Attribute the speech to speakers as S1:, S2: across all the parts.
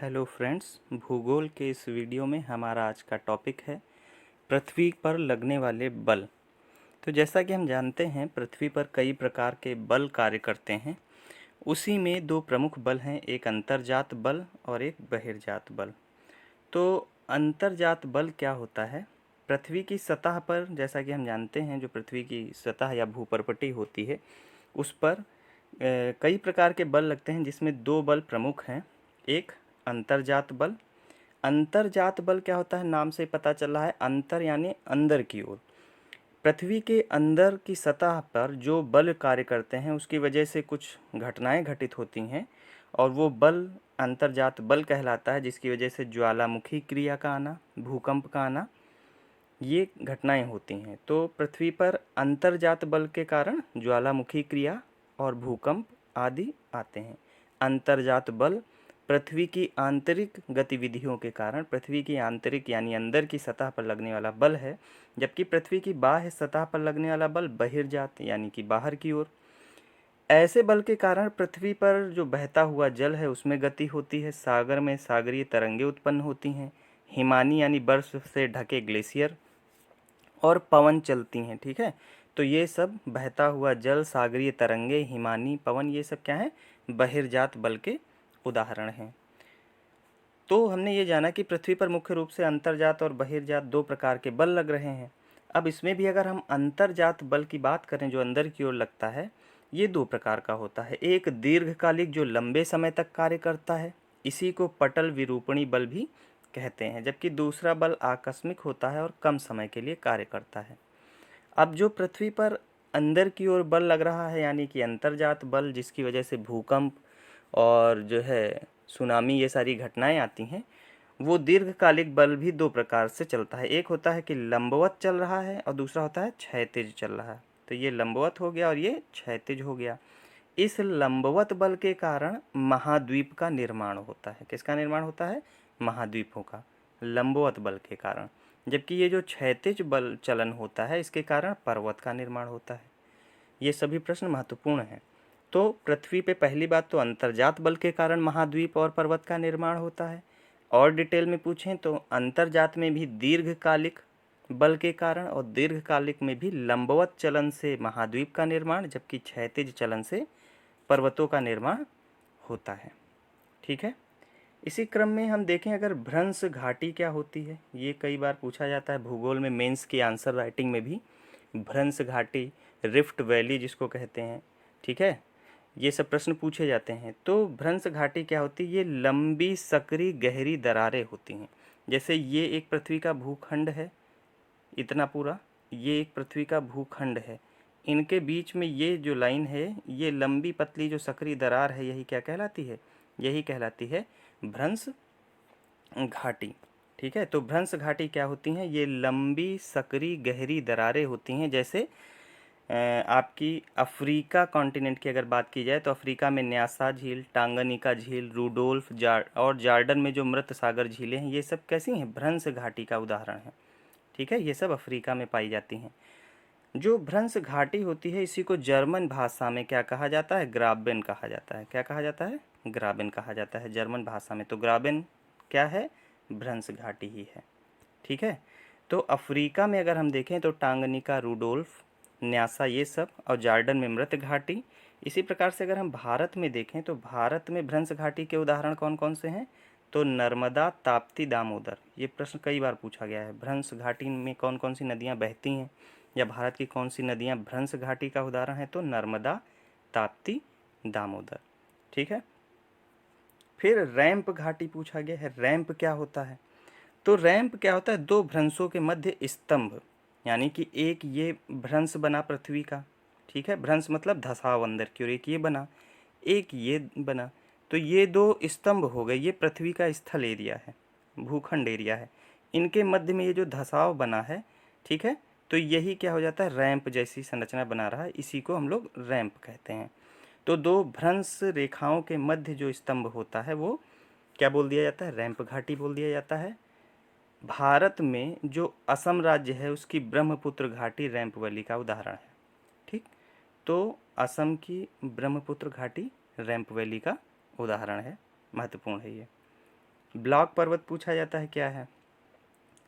S1: Hello friends, भूगोल के इस वीडियो में हमारा आज का टॉपिक है पृथ्वी पर लगने वाले बल। तो जैसा कि हम जानते हैं, पृथ्वी पर कई प्रकार के बल कार्य करते हैं। उसी में दो प्रमुख बल हैं, एक अंतर्जात बल और एक बहिर्जात बल। तो अंतर्जात बल क्या होता है? पृथ्वी की सतह पर, जैसा कि हम जानते हैं, जो पृथ्वी की सतह या भूपर्पटी होती है उस पर कई प्रकार के बल लगते हैं, जिसमें दो बल प्रमुख हैं। एक अंतर्जात बल। अंतर्जात बल क्या होता है? नाम से पता चल रहा है, अंतर यानी अंदर की ओर। पृथ्वी के अंदर की सतह पर जो बल कार्य करते हैं उसकी वजह से कुछ घटनाएं घटित होती हैं और वो बल अंतर्जात बल कहलाता है, जिसकी वजह से ज्वालामुखी क्रिया का आना, भूकंप का आना, ये घटनाएं होती हैं। तो पृथ्वी पर अंतर्जात बल के कारण ज्वालामुखी क्रिया और भूकंप आदि आते हैं। अंतर्जात बल पृथ्वी की आंतरिक गतिविधियों के कारण पृथ्वी की आंतरिक यानी अंदर की सतह पर लगने वाला बल है, जबकि पृथ्वी की बाह्य सतह पर लगने वाला बल बहिर्जात यानी कि बाहर की ओर। ऐसे बल के कारण पृथ्वी पर जो बहता हुआ जल है उसमें गति होती है, सागर में सागरीय तरंगें उत्पन्न होती हैं, हिमानी यानी बर्फ से ढके ग्लेशियर और पवन चलती हैं। ठीक है, तो ये सब बहता हुआ जल, सागरीय तरंगे, हिमानी, पवन, ये सब क्या है? बहिर्जात बल के उदाहरण हैं। तो हमने ये जाना कि पृथ्वी पर मुख्य रूप से अंतर्जात और बहिर्जात दो प्रकार के बल लग रहे हैं। अब इसमें भी अगर हम अंतर्जात बल की बात करें, जो अंदर की ओर लगता है, ये दो प्रकार का होता है। एक दीर्घकालिक, जो लंबे समय तक कार्य करता है, इसी को पटल विरूपणी बल भी कहते हैं, जबकि दूसरा बल आकस्मिक होता है और कम समय के लिए कार्य करता है। अब जो पृथ्वी पर अंदर की ओर बल लग रहा है, यानी कि अंतर्जात बल, जिसकी वजह से भूकंप और जो है सुनामी, ये सारी घटनाएं आती हैं, वो दीर्घकालिक बल भी दो प्रकार से चलता है। एक होता है कि लंबवत चल रहा है और दूसरा होता है क्षैतिज चल रहा है। तो ये लंबवत हो गया और ये क्षैतिज हो गया। इस लंबवत बल के कारण महाद्वीप का निर्माण होता है। किसका निर्माण होता है? महाद्वीपों का, लंबवत बल के कारण। जबकि ये जो क्षैतिज बल चलन होता है, इसके कारण पर्वत का निर्माण होता है। ये सभी प्रश्न महत्वपूर्ण हैं। तो पृथ्वी पे पहली बात तो अंतर्जात बल के कारण महाद्वीप और पर्वत का निर्माण होता है। और डिटेल में पूछें तो अंतर्जात में भी दीर्घकालिक बल के कारण और दीर्घकालिक में भी लंबवत चलन से महाद्वीप का निर्माण, जबकि क्षैतिज चलन से पर्वतों का निर्माण होता है। ठीक है, इसी क्रम में हम देखें, अगर भ्रंश घाटी क्या होती है, ये कई बार पूछा जाता है भूगोल में, मेंस की आंसर राइटिंग में भी। भ्रंश घाटी, रिफ्ट वैली जिसको कहते हैं, ठीक है, ये सब प्रश्न पूछे जाते हैं। तो भ्रंश घाटी क्या होती है? ये लंबी सकरी गहरी दरारें होती हैं। जैसे ये एक पृथ्वी का भूखंड है, इतना पूरा, ये एक पृथ्वी का भूखंड है, इनके बीच में ये जो लाइन है, ये लंबी पतली जो सकरी दरार है, यही क्या कहलाती है? यही कहलाती है भ्रंश घाटी। ठीक है, तो भ्रंश घाटी क्या होती हैं? ये लंबी सकरी गहरी दरारें होती हैं। जैसे आपकी अफ्रीका कॉन्टिनेंट की अगर बात की जाए तो अफ्रीका में न्यासा झील, टांगनिका झील, रूडोल्फ और जार्डन में जो मृत सागर झीलें हैं, ये सब कैसी हैं? भ्रंश घाटी का उदाहरण है। ठीक है, ये सब अफ्रीका में पाई जाती हैं। जो भ्रंश घाटी होती है, इसी को जर्मन भाषा में क्या कहा जाता है? ग्राबेन कहा जाता है। क्या कहा जाता है? ग्राबेन कहा जाता है जर्मन भाषा में। तो ग्राबेन क्या है? भ्रंश घाटी ही है। ठीक है, तो अफ्रीका में अगर हम देखें तो टांगनिका, रूडोल्फ, न्यासा, ये सब, और जार्डन में मृत घाटी। इसी प्रकार से अगर हम भारत में देखें तो भारत में भ्रंश घाटी के उदाहरण कौन कौन से हैं? तो नर्मदा, ताप्ती, दामोदर। ये प्रश्न कई बार पूछा गया है, भ्रंश घाटी में कौन कौन सी नदियाँ बहती हैं, या भारत की कौन सी नदियाँ भ्रंश घाटी का उदाहरण है? तो नर्मदा, ताप्ती, दामोदर। ठीक है, फिर रैंप घाटी पूछा गया है। रैंप क्या होता है? तो रैंप क्या होता है? दो भ्रंशों के मध्य स्तंभ, यानी कि एक ये भ्रंश बना पृथ्वी का, ठीक है, भ्रंश मतलब धंसाव अंदर की ओर, एक ये बना, एक ये बना, तो ये दो स्तंभ हो गए। ये पृथ्वी का स्थल एरिया है, भूखंड एरिया है। इनके मध्य में ये जो धंसाव बना है, ठीक है, तो यही क्या हो जाता है? रैंप जैसी संरचना बना रहा है, इसी को हम लोग रैंप कहते हैं। तो दो भ्रंश रेखाओं के मध्य जो स्तंभ होता है वो क्या बोल दिया जाता है? रैंप घाटी बोल दिया जाता है। भारत में जो असम राज्य है उसकी ब्रह्मपुत्र घाटी रैंप वैली का उदाहरण है। ठीक, तो असम की ब्रह्मपुत्र घाटी रैंप वैली का उदाहरण है, महत्वपूर्ण है ये। ब्लॉक पर्वत पूछा जाता है क्या है,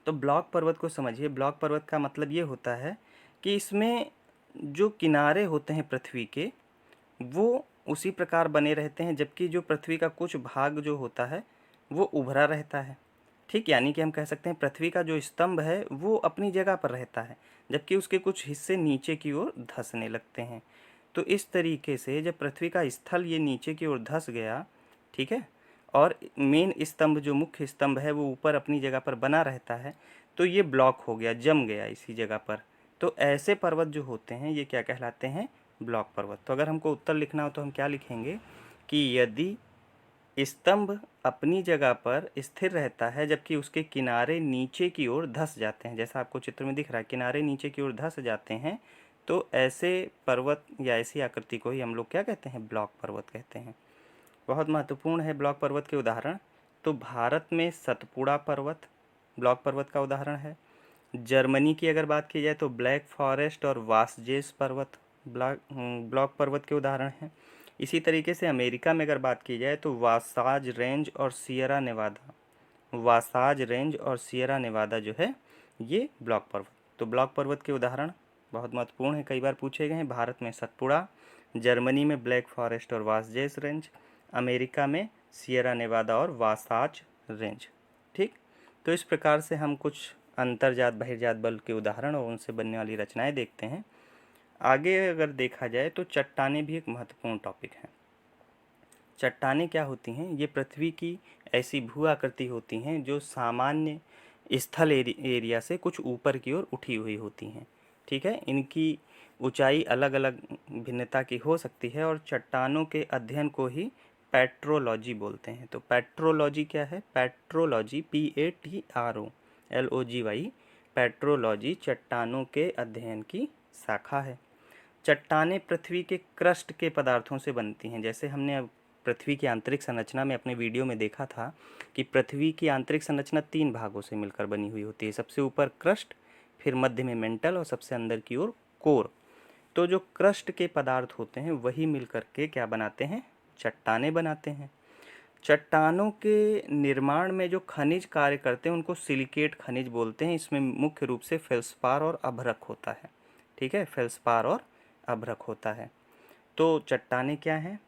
S1: तो ब्लॉक पर्वत को समझिए। ब्लॉक पर्वत का मतलब ये होता है कि इसमें जो किनारे होते हैं पृथ्वी के, वो उसी प्रकार बने रहते हैं, जबकि जो पृथ्वी का कुछ भाग जो होता है वो उभरा रहता है। ठीक, यानी कि हम कह सकते हैं पृथ्वी का जो स्तंभ है वो अपनी जगह पर रहता है, जबकि उसके कुछ हिस्से नीचे की ओर धंसने लगते हैं। तो इस तरीके से जब पृथ्वी का स्थल ये नीचे की ओर धंस गया, ठीक है, और मेन स्तंभ जो मुख्य स्तंभ है वो ऊपर अपनी जगह पर बना रहता है, तो ये ब्लॉक हो गया, जम गया इसी जगह पर। तो ऐसे पर्वत जो होते हैं ये क्या कहलाते हैं, ब्लॉक पर्वत। तो अगर हमको उत्तर लिखना हो तो हम क्या लिखेंगे कि यदि स्तंभ अपनी जगह पर स्थिर रहता है जबकि उसके किनारे नीचे की ओर धंस जाते हैं, जैसा आपको चित्र में दिख रहा है, किनारे नीचे की ओर धंस जाते हैं, तो ऐसे पर्वत या ऐसी आकृति को ही हम लोग क्या कहते हैं, ब्लॉक पर्वत कहते हैं। बहुत महत्वपूर्ण है ब्लॉक पर्वत के उदाहरण। तो भारत में सतपुड़ा पर्वत ब्लॉक पर्वत का उदाहरण है। जर्मनी की अगर बात की जाए तो ब्लैक फॉरेस्ट और वासजेस पर्वत ब्लॉक पर्वत के उदाहरण हैं। इसी तरीके से अमेरिका में अगर बात की जाए तो वासाज रेंज और सियरा नेवादा जो है ये ब्लॉक पर्वत। तो ब्लॉक पर्वत के उदाहरण बहुत महत्वपूर्ण है, कई बार पूछे गए हैं। भारत में सतपुड़ा, जर्मनी में ब्लैक फॉरेस्ट और वासजेस रेंज, अमेरिका में सियरा नेवादा और वासाज रेंज। ठीक, तो इस प्रकार से हम कुछ अंतर्जात बहिर्जात बल के उदाहरण और उनसे बनने वाली रचनाएं देखते हैं। आगे अगर देखा जाए तो चट्टानें भी एक महत्वपूर्ण टॉपिक है। चट्टानें क्या होती हैं, ये पृथ्वी की ऐसी भू आकृति होती हैं जो सामान्य स्थल एरिया से कुछ ऊपर की ओर उठी हुई होती हैं। ठीक है, इनकी ऊंचाई अलग अलग भिन्नता की हो सकती है और चट्टानों के अध्ययन को ही पेट्रोलॉजी बोलते हैं। तो पेट्रोलॉजी क्या है, पेट्रोलॉजी PATROLOGY, पेट्रोलॉजी चट्टानों के अध्ययन की शाखा है। चट्टानें पृथ्वी के क्रस्ट के पदार्थों से बनती हैं। जैसे हमने अब पृथ्वी की आंतरिक संरचना में अपने वीडियो में देखा था कि पृथ्वी की आंतरिक संरचना 3 भागों से मिलकर बनी हुई होती है। सबसे ऊपर क्रस्ट, फिर मध्य में मेंटल और सबसे अंदर की ओर कोर। तो जो क्रस्ट के पदार्थ होते हैं वही मिलकर के क्या बनाते हैं, चट्टानें बनाते हैं। चट्टानों के निर्माण में जो खनिज कार्य करते हैं उनको सिलिकेट खनिज बोलते हैं। इसमें मुख्य रूप से फेल्सपार और अभ्रक होता है। ठीक है, फेल्सपार और अभ्रक होता है। तो चट्टानें क्या हैं,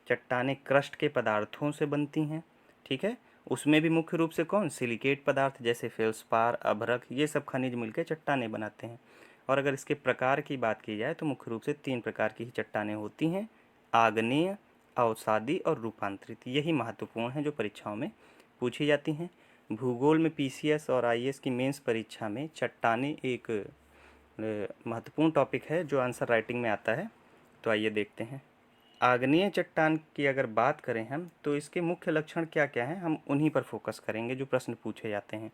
S1: चट्टानें क्रस्ट के पदार्थों से बनती हैं। ठीक है, उसमें भी मुख्य रूप से कौन, सिलिकेट पदार्थ जैसे फेल्सपार, अभ्रक, ये सब खनिज मिलकर चट्टानें बनाते हैं। और अगर इसके प्रकार की बात की जाए तो मुख्य रूप से 3 प्रकार की ही चट्टानें होती हैं, आग्नेय, अवसादी और रूपांतरित। यही महत्वपूर्ण है जो परीक्षाओं में पूछी जाती हैं। भूगोल में PCS और IAS की मेंस परीक्षा में चट्टानें एक महत्वपूर्ण टॉपिक है जो आंसर राइटिंग में आता है। तो आइए देखते हैं। आग्नेय चट्टान की अगर बात करें हम तो इसके मुख्य लक्षण क्या क्या हैं, हम उन्हीं पर फोकस करेंगे जो प्रश्न पूछे जाते हैं।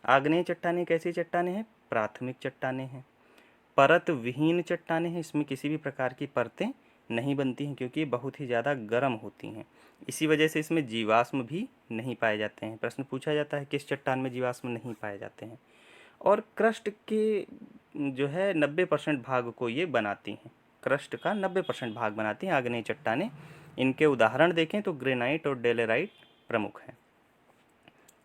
S1: आग्नेय चट्टानें कैसी चट्टानें हैं, प्राथमिक चट्टानें हैं। परत विहीन चट्टानें हैं, इसमें किसी भी प्रकार की परतें नहीं बनती हैं क्योंकि ये बहुत ही ज़्यादा गर्म होती हैं। इसी वजह से इसमें जीवाश्म भी नहीं पाए जाते हैं। प्रश्न पूछा जाता है किस चट्टान में जीवाश्म नहीं पाए जाते हैं। और क्रस्ट के जो है 90% भाग को ये बनाती हैं। क्रस्ट का 90% भाग बनाती हैं आग्नेय चट्टानें। इनके उदाहरण देखें तो ग्रेनाइट और डेलेराइट प्रमुख हैं।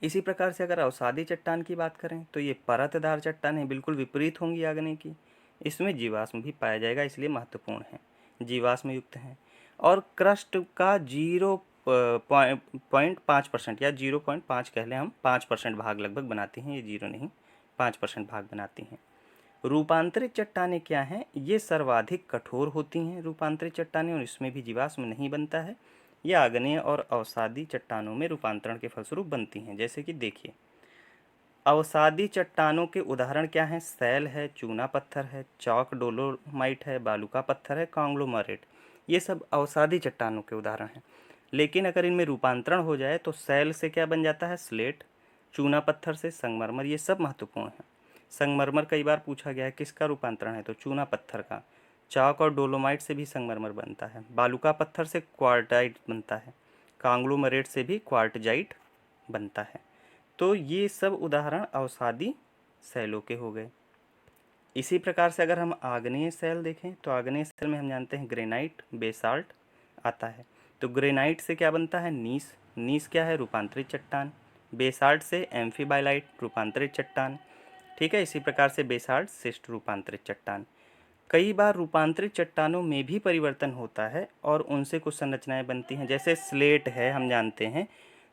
S1: इसी प्रकार से अगर अवसादी चट्टान की बात करें तो ये परतदार चट्टानें बिल्कुल विपरीत होंगी आग्नेय की। इसमें जीवाश्म भी पाया जाएगा, इसलिए महत्वपूर्ण है, जीवाश्म युक्त हैं। और क्रस्ट का 0.5% या 0.5 कह लें हम, 5% भाग लगभग बनाती हैं, ये 0 नहीं 5% भाग बनाती हैं। रूपांतरित चट्टानें क्या हैं, ये सर्वाधिक कठोर होती हैं रूपांतरित चट्टानें, और इसमें भी जीवाश्म नहीं बनता है। ये आग्नेय और अवसादी चट्टानों में रूपांतरण के फलस्वरूप बनती हैं। जैसे कि देखिए, अवसादी चट्टानों के उदाहरण क्या हैं, सैल है, चूना पत्थर है, चौक डोलोमाइट है, बालूका पत्थर है, कांग्लोमरेट। ये सब अवसादी चट्टानों के उदाहरण हैं। लेकिन अगर इनमें रूपांतरण हो जाए तो सैल से क्या बन जाता है, स्लेट, चूना पत्थर से संगमरमर। ये सब महत्वपूर्ण है। संगमरमर कई बार पूछा गया है, किसका रूपांतरण है, तो चूना पत्थर का। चौक और डोलोमाइट से भी संगमरमर बनता है। बालूका पत्थर से क्वार्टाइट बनता है। कांग्लोमरेट से भी क्वार्टजाइट बनता है। तो ये सब उदाहरण अवसादी शैलों के हो गए। इसी प्रकार से अगर हम आग्नेय शैल देखें तो आग्नेय शैल में हम जानते हैं ग्रेनाइट, बेसाल्ट आता है। तो ग्रेनाइट से क्या बनता है, नीस। नीस क्या है, रूपांतरित चट्टान। बेसाल्ट से एम्फीबाइलाइट रूपांतरित चट्टान, ठीक है। इसी प्रकार से बेसाल्ट शिस्ट रूपांतरित चट्टान। कई बार रूपांतरित चट्टानों में भी परिवर्तन होता है और उनसे कुछ संरचनाएं बनती हैं, जैसे स्लेट है, हम जानते हैं,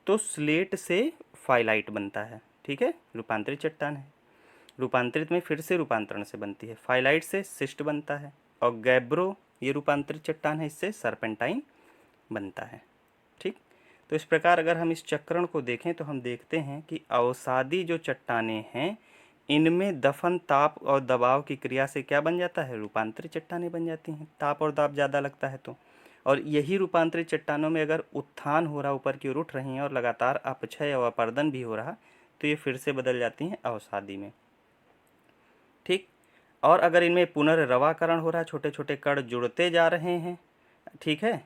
S1: तो स्लेट से फाइलाइट बनता है, ठीक है, रूपांतरित चट्टान है। रूपांतरित में फिर से रूपांतरण से बनती है। फाइलाइट से शिस्ट बनता है, और गैब्रो ये रूपांतरित चट्टान है, इससे सरपेंटाइन बनता है, ठीक। तो इस प्रकार अगर हम इस चक्रण को देखें तो हम देखते हैं कि अवसादी जो चट्टानें हैं इनमें दफन, ताप और दबाव की क्रिया से क्या बन जाता है, रूपांतरित चट्टानें बन जाती हैं, ताप और दाब ज़्यादा लगता है तो। और यही रूपांतरित चट्टानों में अगर उत्थान हो रहा, ऊपर की ओर उठ रही हैं और लगातार अपक्षय और अपर्दन भी हो रहा, तो ये फिर से बदल जाती हैं अवसादी में, ठीक। और अगर इनमें पुनर्रवाकरण हो रहा, छोटे छोटे कण जुड़ते जा रहे हैं, ठीक है,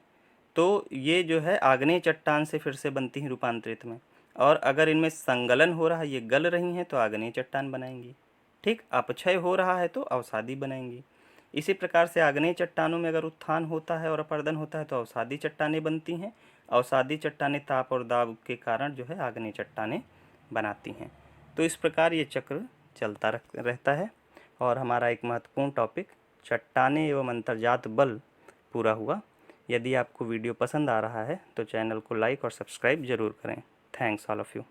S1: तो ये जो है आग्नेय चट्टान से फिर से बनती हैं रूपांतरित में। और अगर इनमें संगलन हो रहा है, ये गल रही हैं, तो आग्नेय चट्टान बनाएंगी, ठीक। अपक्षय हो रहा है तो अवसादी बनाएंगी। इसी प्रकार से आग्नेय चट्टानों में अगर उत्थान होता है और अपर्दन होता है तो अवसादी चट्टानें बनती हैं। अवसादी चट्टानें ताप और दाब के कारण जो है आग्नेय चट्टानें बनाती हैं। तो इस प्रकार ये चक्र चलता रहता है। और हमारा एक महत्वपूर्ण टॉपिक चट्टानें एवं अंतर्जात बल पूरा हुआ। यदि आपको वीडियो पसंद आ रहा है तो चैनल को लाइक और सब्सक्राइब ज़रूर करें। Thanks all of you.